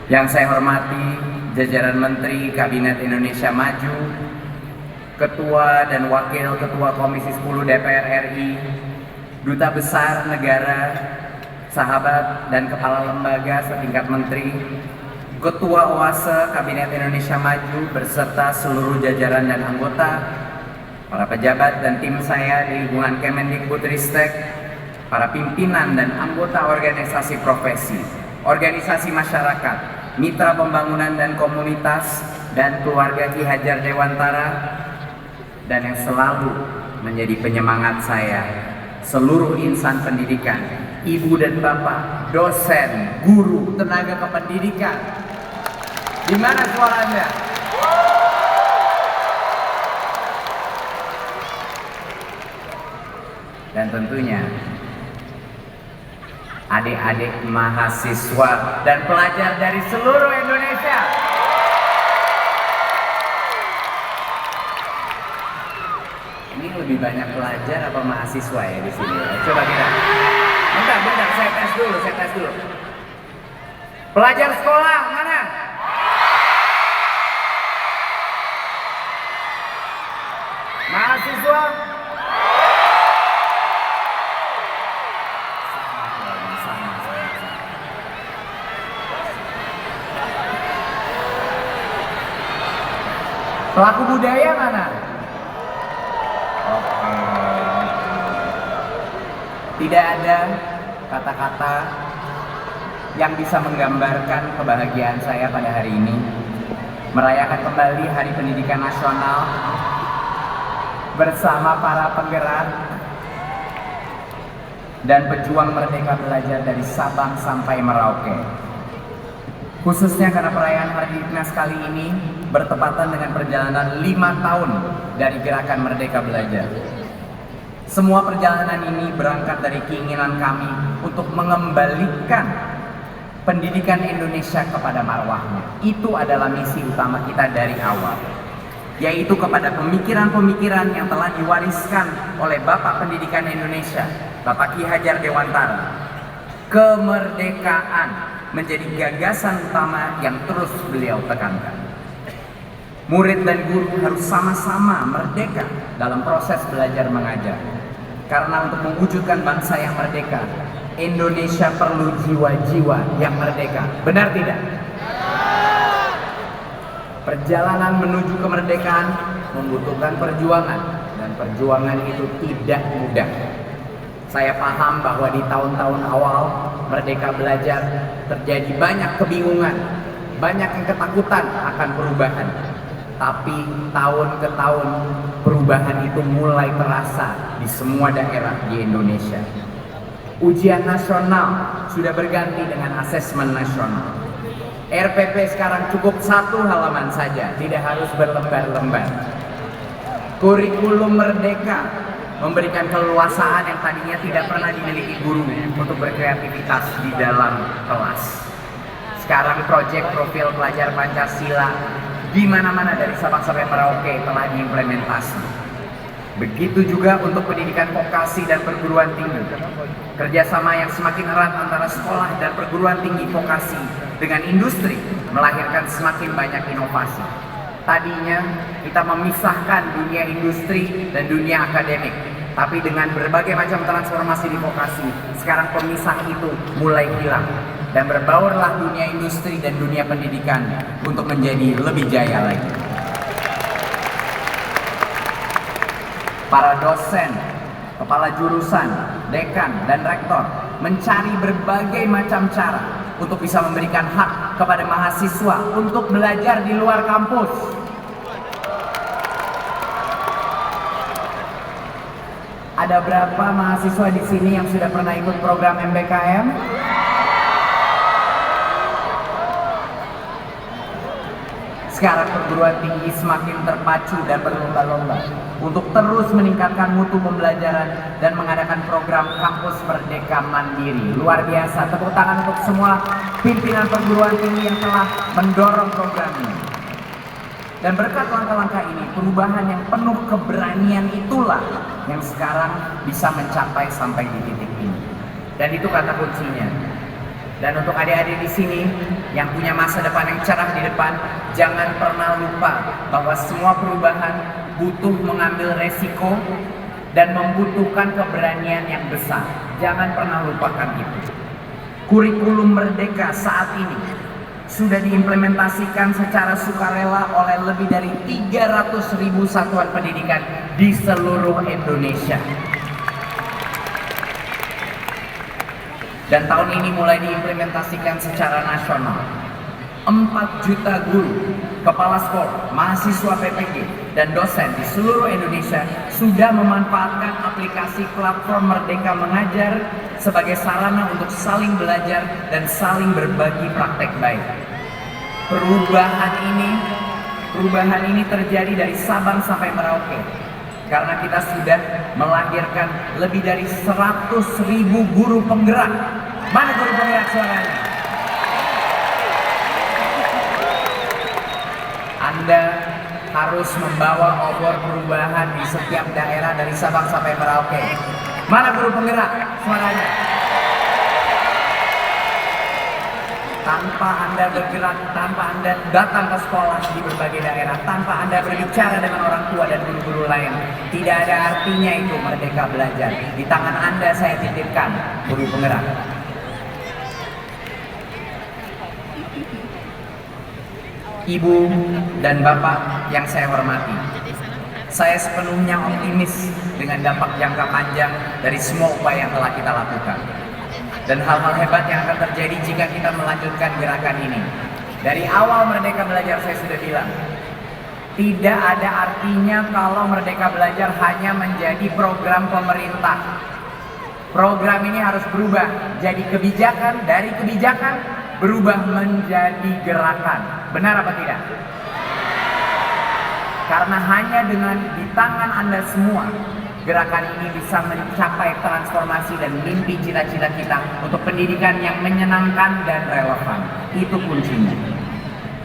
Yang saya hormati jajaran Menteri Kabinet Indonesia Maju, Ketua dan Wakil Ketua Komisi 10 DPR RI, Duta Besar Negara, sahabat dan kepala lembaga setingkat menteri, Ketua OASE Kabinet Indonesia Maju beserta seluruh jajaran dan anggota, para pejabat dan tim saya di lingkungan Kemendikbudristek, para pimpinan dan anggota organisasi profesi, organisasi masyarakat, mitra pembangunan dan komunitas, dan keluarga Ki Hajar Dewantara, dan yang selalu menjadi penyemangat saya, seluruh insan pendidikan, ibu dan bapak, dosen, guru, tenaga kependidikan. Di mana suara Anda? Dan tentunya adik-adik mahasiswa dan pelajar dari seluruh Indonesia. Ini lebih banyak pelajar apa mahasiswa ya di sini? Coba kita. Bentar, saya tes dulu. Pelajar sekolah mana? Mahasiswa? Sama. Pelaku budaya mana? Oke. Tidak ada kata-kata yang bisa menggambarkan kebahagiaan saya pada hari ini, merayakan kembali Hari Pendidikan Nasional bersama para penggerak dan pejuang merdeka belajar dari Sabang sampai Merauke. Khususnya karena perayaan Hari Dinas kali ini bertepatan dengan perjalanan 5 tahun dari Gerakan Merdeka Belajar. Semua perjalanan ini berangkat dari keinginan kami untuk mengembalikan pendidikan Indonesia kepada marwahnya. Itu adalah misi utama kita dari awal, yaitu kepada pemikiran-pemikiran yang telah diwariskan oleh Bapak Pendidikan Indonesia, Bapak Ki Hajar Dewantara. Kemerdekaan menjadi gagasan utama yang terus beliau tekankan. Murid dan guru harus sama-sama merdeka dalam proses belajar mengajar. Karena untuk mewujudkan bangsa yang merdeka, Indonesia perlu jiwa-jiwa yang merdeka. Benar tidak? Perjalanan menuju kemerdekaan membutuhkan perjuangan, dan perjuangan itu tidak mudah. Saya paham bahwa di tahun-tahun awal Merdeka Belajar terjadi banyak kebingungan, banyak yang ketakutan akan perubahan. Tapi tahun ke tahun perubahan itu mulai terasa di semua daerah di Indonesia. Ujian nasional sudah berganti dengan asesmen nasional. RPP sekarang cukup 1 halaman saja, tidak harus berlembar-lembar. Kurikulum Merdeka memberikan keleluasaan yang tadinya tidak pernah dimiliki guru untuk berkreativitas di dalam kelas. Sekarang proyek profil pelajar Pancasila di mana-mana dari Sabang sampai Merauke telah diimplementasi. Begitu juga untuk pendidikan vokasi dan perguruan tinggi. Kerjasama yang semakin erat antara sekolah dan perguruan tinggi vokasi dengan industri melahirkan semakin banyak inovasi. Tadinya kita memisahkan dunia industri dan dunia akademik, tapi dengan berbagai macam transformasi di vokasi, sekarang pemisah itu mulai hilang, dan berbaurlah dunia industri dan dunia pendidikan untuk menjadi lebih jaya lagi. Para dosen, kepala jurusan, dekan, dan rektor mencari berbagai macam cara untuk bisa memberikan hak kepada mahasiswa untuk belajar di luar kampus. Ada berapa mahasiswa di sini yang sudah pernah ikut program MBKM? Sekarang perguruan tinggi semakin terpacu dan berlomba-lomba untuk terus meningkatkan mutu pembelajaran dan mengadakan program kampus merdeka mandiri. Luar biasa, tepuk tangan untuk semua pimpinan perguruan tinggi yang telah mendorong program ini. Dan berkat langkah-langkah ini, perubahan yang penuh keberanian itulah yang sekarang bisa mencapai sampai di titik ini. Dan itu kata kuncinya. Dan untuk adik-adik di sini yang punya masa depan yang cerah di depan, jangan pernah lupa bahwa semua perubahan butuh mengambil resiko dan membutuhkan keberanian yang besar. Jangan pernah lupakan itu. Kurikulum Merdeka saat ini sudah diimplementasikan secara sukarela oleh lebih dari 300.000 satuan pendidikan di seluruh Indonesia. Dan tahun ini mulai diimplementasikan secara nasional. 4 juta guru, kepala sekolah, mahasiswa PPG, dan dosen di seluruh Indonesia sudah memanfaatkan aplikasi platform Merdeka Mengajar sebagai sarana untuk saling belajar dan saling berbagi praktek baik. Perubahan ini terjadi dari Sabang sampai Merauke karena kita sudah melahirkan lebih dari 100.000 guru penggerak. Mana guru penggerak suaranya? Anda harus membawa obor perubahan di setiap daerah dari Sabang sampai Merauke. Mana guru penggerak suaranya? Tanpa Anda bergerak, tanpa Anda datang ke sekolah di berbagai daerah, tanpa Anda berbicara dengan orang tua dan guru-guru lain, tidak ada artinya itu Merdeka Belajar. Di tangan Anda saya titipkan guru penggerak. Ibu dan Bapak yang saya hormati, saya sepenuhnya optimis dengan dampak jangka panjang dari semua upaya yang telah kita lakukan. Dan hal-hal hebat yang akan terjadi jika kita melanjutkan gerakan ini. Dari awal Merdeka Belajar saya sudah bilang, tidak ada artinya kalau Merdeka Belajar hanya menjadi program pemerintah. Program ini harus berubah jadi kebijakan, dari kebijakan berubah menjadi gerakan. Benar apa tidak? Karena hanya dengan di tangan Anda semua, gerakan ini bisa mencapai transformasi dan mimpi cita-cita kita untuk pendidikan yang menyenangkan dan relevan. Itu kuncinya.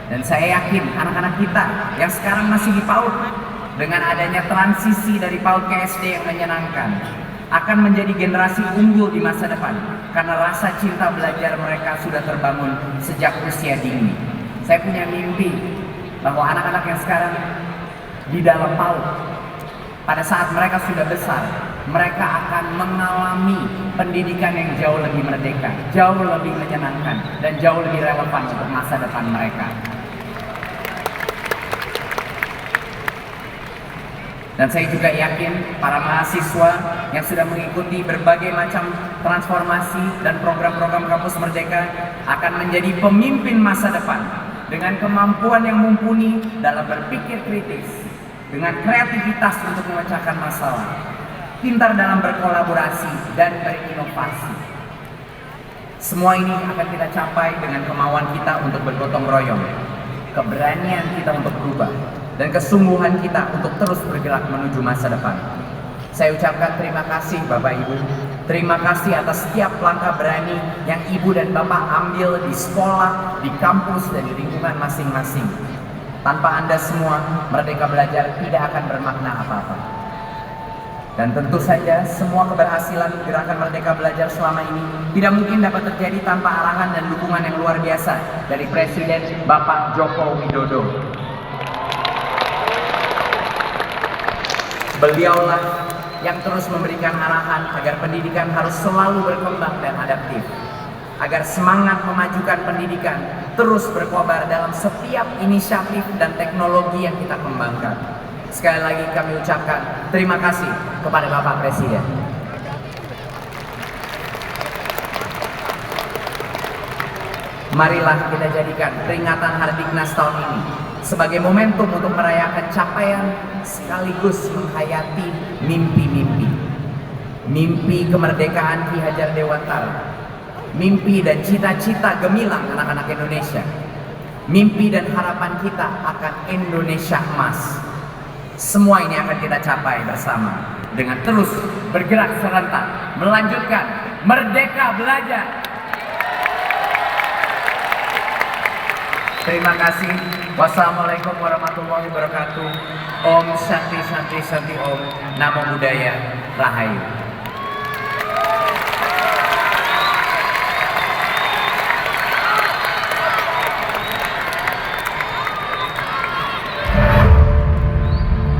Dan saya yakin anak-anak kita yang sekarang masih di PAUD, dengan adanya transisi dari PAUD ke SD yang menyenangkan, akan menjadi generasi unggul di masa depan. Karena rasa cinta belajar mereka sudah terbangun sejak usia dini. Saya punya mimpi bahwa anak-anak yang sekarang di dalam PAUD, pada saat mereka sudah besar, mereka akan mengalami pendidikan yang jauh lebih merdeka, jauh lebih menyenangkan, dan jauh lebih relevan untuk masa depan mereka. Dan saya juga yakin para mahasiswa yang sudah mengikuti berbagai macam transformasi dan program-program Kampus Merdeka akan menjadi pemimpin masa depan dengan kemampuan yang mumpuni dalam berpikir kritis, dengan kreativitas untuk memecahkan masalah, pintar dalam berkolaborasi dan berinovasi. Semua ini akan kita capai dengan kemauan kita untuk bergotong royong, keberanian kita untuk berubah, dan kesungguhan kita untuk terus bergerak menuju masa depan. Saya ucapkan terima kasih Bapak Ibu. Terima kasih atas setiap langkah berani yang Ibu dan Bapak ambil di sekolah, di kampus, dan di lingkungan masing-masing. Tanpa Anda semua, Merdeka Belajar tidak akan bermakna apa-apa. Dan tentu saja semua keberhasilan gerakan Merdeka Belajar selama ini tidak mungkin dapat terjadi tanpa arahan dan dukungan yang luar biasa dari Presiden Bapak Joko Widodo. Beliaulah yang terus memberikan arahan agar pendidikan harus selalu berkembang dan adaptif, agar semangat memajukan pendidikan terus berkobar dalam setiap inisiatif dan teknologi yang kita kembangkan. Sekali lagi kami ucapkan terima kasih kepada Bapak Presiden. Marilah kita jadikan peringatan Hardiknas tahun ini sebagai momentum untuk merayakan capaian sekaligus menghayati mimpi-mimpi. Mimpi kemerdekaan Ki Hajar Dewantara, mimpi dan cita-cita gemilang anak-anak Indonesia, mimpi dan harapan kita akan Indonesia emas. Semua ini akan kita capai bersama dengan terus bergerak serentak melanjutkan Merdeka Belajar. Terima kasih. Wassalamualaikum warahmatullahi wabarakatuh. Om Shanti Shanti Shanti Om. Namo Buddhaya. Rahayu.